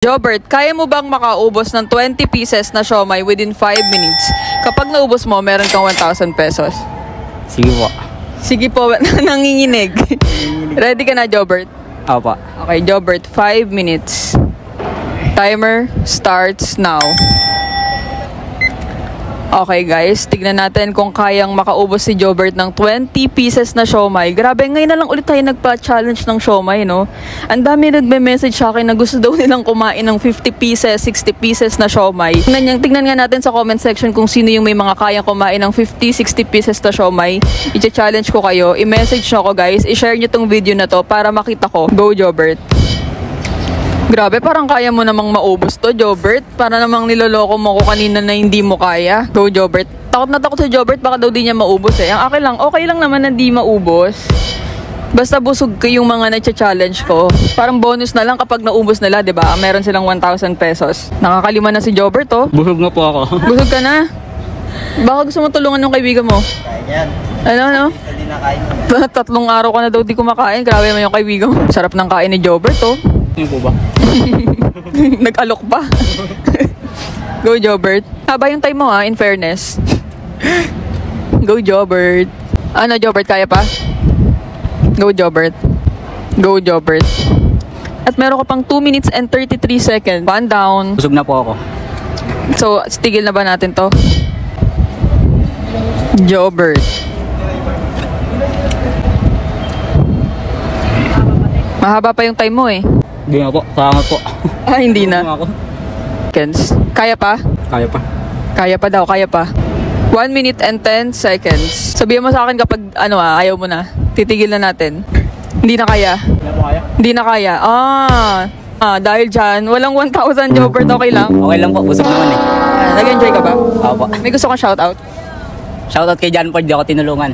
Jobert, kaya mo bang makaubos ng 20 pieces na siomai within 5 minutes? Kapag naubos mo, meron kang 1,000 pesos. Sige po. Sige po, nanginginig. Ready ka na, Jobert? Opo. Okay, Jobert, 5 minutes. Timer starts now. Okay guys, tignan natin kung kayang makaubos si Jobert ng 20 pieces na siomai. Grabe, ngayon na lang ulit tayo nagpa-challenge ng siomai, no? Ang dami nagme-message sa akin na gusto daw nilang kumain ng 50 pieces, 60 pieces na siomai. Tignan nga natin sa comment section kung sino yung may mga kayang kumain ng 50, 60 pieces na siomai. I-challenge ko kayo, i-message nyo ko guys, i-share nyo tong video na to para makita ko. Go Jobert! Grabe, parang kaya mo namang maubos to, Jobert. Para namang niloloko mo ko kanina na hindi mo kaya. Go, Jobert. Takot na takot si Jobert, baka daw di niya maubos eh. Ang akin lang, okay lang naman na di maubos. Basta busog ko yung mga nagcha-challenge ko. Parang bonus na lang kapag naubos nila, di ba? Meron silang 1,000 pesos. Nakakalima na si Jobert, oh. Busog na po ako. Busog ka na? Baka gusto mo tulungan ng kaibigan mo? Kaya yan. Ano? Hindi na kain mo. 3 araw ka na daw di kumakain. Grabe naman yung kaibigan mo. Sarap ng kain ni Jobert, oh. Ano po ba? Nag-alok pa. Go Jobert. Haba yung time mo ha, in fairness. Go Jobert. Ano Jobert, kaya pa? Go Jobert. Go Jobert. At meron ka pang 2 minutes and 33 seconds. One down. Busog na po ako. So, tigil na ba natin to? Jobert. Mahaba pa yung time mo eh. Hindi nga po. Salamat po. Ah, hindi na. Ako. Seconds. Kaya pa? Kaya pa. Kaya pa daw, kaya pa. 1 minute and 10 seconds. Sabihin mo sa akin kapag ayaw mo na. Titigil na natin. Hindi na kaya. Hindi na po kaya? Hindi na kaya. Dahil dyan, walang 1,000 Jobert, okay lang? Okay lang po. Busog naman eh. Nag-enjoy ka ba? Opo. May gusto kang shoutout? Shoutout kay John Ford. Di ako tinulungan.